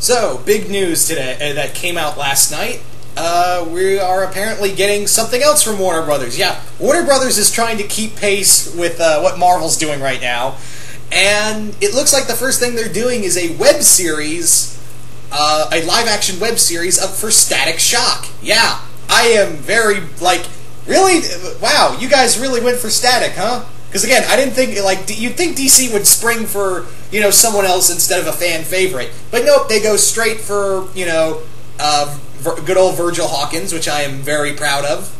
So, big news today that came out last night. We are apparently getting something else from Warner Brothers. Yeah, Warner Brothers is trying to keep pace with what Marvel's doing right now. And it looks like the first thing they're doing is a web series, a live-action web series for Static Shock. Yeah, I am very, really? Wow, you guys really went for Static, huh? Because again, I didn't think, you'd think DC would spring for, someone else instead of a fan favorite. But nope, they go straight for, good old Virgil Hawkins, which I am very proud of.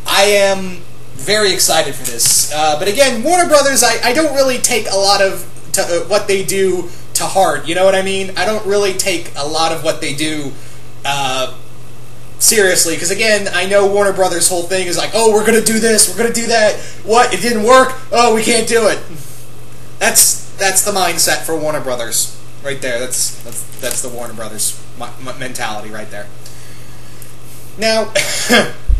I am very excited for this. But again, Warner Brothers, I don't really take a lot of what they do to heart, you know what I mean? I don't really take a lot of what they do seriously, because again, I know Warner Brothers' whole thing is like, oh, we're going to do this, we're going to do that. What? It didn't work? Oh, we can't do it. That's the mindset for Warner Brothers right there. That's the Warner Brothers mentality right there. Now,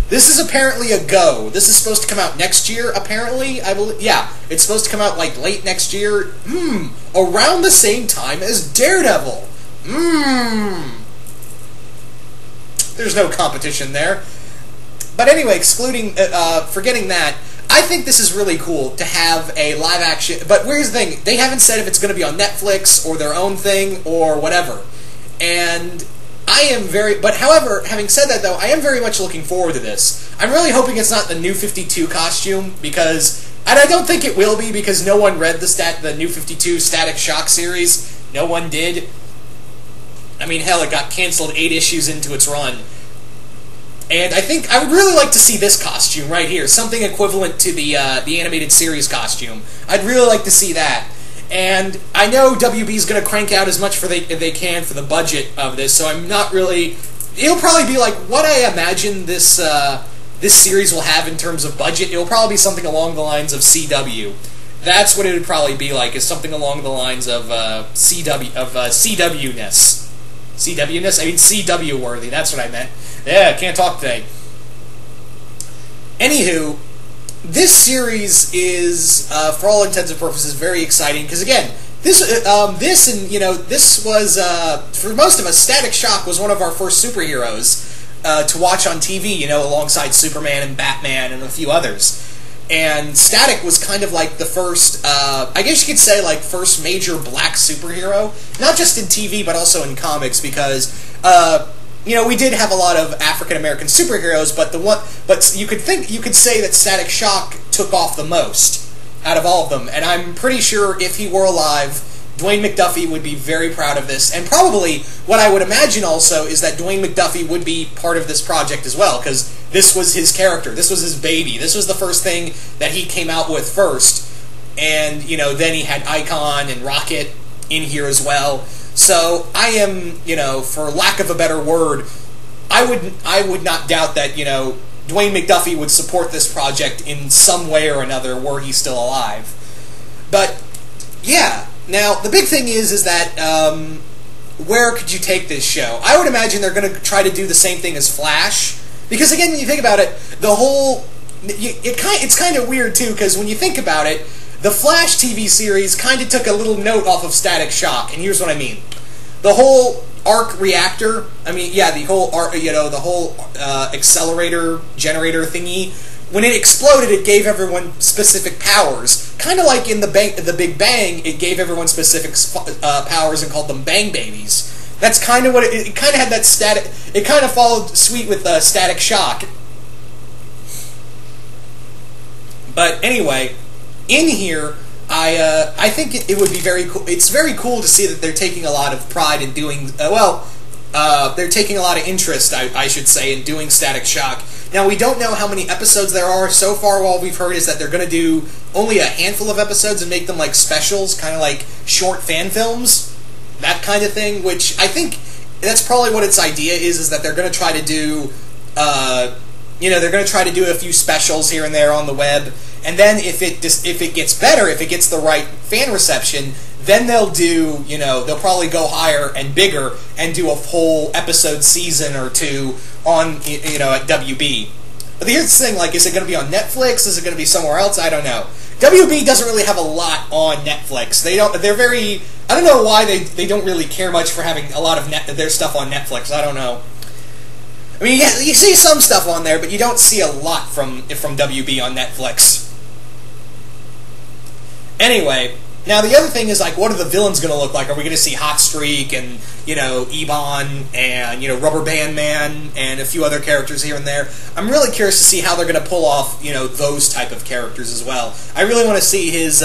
this is apparently a go. This is supposed to come out next year, apparently. I believe. Yeah, it's supposed to come out late next year. Around the same time as Daredevil. There's no competition there. But anyway, forgetting that, I think this is really cool to have a live action. But here's the thing: they haven't said if it's going to be on Netflix or their own thing or whatever. And however, having said that though, I am very much looking forward to this. I'm really hoping it's not the New 52 costume, and I don't think it will be, because no one read the New 52 Static Shock series. No one did. I mean, hell, it got canceled 8 issues into its run. And I think I would really like to see this costume right here, something equivalent to the animated series costume. I'd really like to see that. And I know WB is going to crank out as much they can for the budget of this, so I'm not really... It'll probably be like what I imagine this series will have in terms of budget. It'll probably be something along the lines of CW. That's what it would probably be like, is something along the lines of CW-ness. CW-ness? I mean CW-worthy, that's what I meant. Yeah, can't talk today. Anywho, this series is, for all intents and purposes, very exciting, because again, this was, for most of us, Static Shock was one of our first superheroes to watch on TV, alongside Superman and Batman and a few others. And Static was kind of like the first, I guess you could say, first major black superhero, not just in TV, but also in comics, because, we did have a lot of African-American superheroes, but you could say that Static Shock took off the most out of all of them, and I'm pretty sure if he were alive, Dwayne McDuffie would be very proud of this, and probably what I would imagine also is that Dwayne McDuffie would be part of this project as well, because this was his character, this was his baby, this was the first thing that he came out with first, and, then he had Icon and Rocket in here as well. So I am, for lack of a better word, I would not doubt that, Dwayne McDuffie would support this project in some way or another were he still alive. But, yeah. Now, the big thing is that, where could you take this show? I would imagine they're going to try to do the same thing as Flash. Because, again, when you think about it, it's kind of weird, too, because when you think about it, the Flash TV series kind of took a little note off of Static Shock, and here's what I mean. The whole arc reactor, the whole accelerator generator thingy, when it exploded, it gave everyone specific powers. Kind of like in the Big Bang, it gave everyone specific powers and called them Bang Babies. That's kind of what it kind of had that static. It kind of followed suit with Static Shock. But anyway, in here, I think it would be very cool. It's very cool to see that they're taking a lot of pride in doing, they're taking a lot of interest, I should say, in doing Static Shock. Now, we don't know how many episodes there are. So far, all we've heard is that they're going to do only a handful of episodes and make them like specials, kind of like short fan films, that kind of thing, which I think that's probably what its idea is that they're going to try to do, they're going to try to do a few specials here and there on the web. And then if it gets better, if it gets the right fan reception, then they'll do, they'll probably go higher and bigger and do a whole episode season or two on, at WB. But here's the thing, is it going to be on Netflix? Is it going to be somewhere else? I don't know. WB doesn't really have a lot on Netflix. They're very. I don't know why they don't really care much for having a lot of their stuff on Netflix. I don't know. I mean, yeah, you see some stuff on there, but you don't see a lot from WB on Netflix. Anyway, now the other thing is, like, what are the villains going to look like? Are we going to see Hot Streak and, you know, Ebon and, you know, Rubber Band Man and a few other characters here and there? I'm really curious to see how they're going to pull off, you know, those type of characters as well. I really want to see his,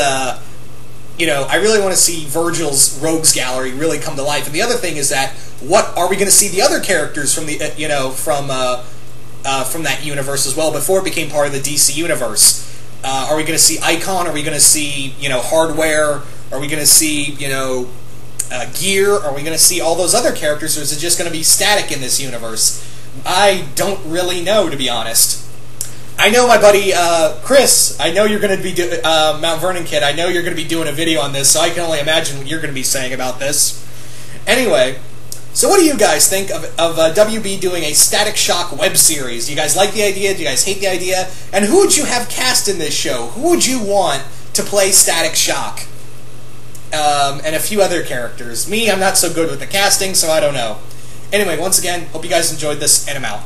you know, I really want to see Virgil's Rogues Gallery really come to life. And the other thing is that, what are we going to see the other characters from the, you know, from that universe as well before it became part of the DC universe? Are we going to see Icon? Are we going to see, you know, Hardware? Are we going to see, you know, Gear? Are we going to see all those other characters, or is it just going to be Static in this universe? I don't really know, to be honest. I know my buddy Chris, I know you're going to be Mount Vernon Kid, I know you're going to be doing a video on this, so I can only imagine what you're going to be saying about this. Anyway, so what do you guys think of WB doing a Static Shock web series? Do you guys like the idea? Do you guys hate the idea? And who would you have cast in this show? Who would you want to play Static Shock? And a few other characters. Me, I'm not so good with the casting, so I don't know. Anyway, once again, hope you guys enjoyed this, and I'm out.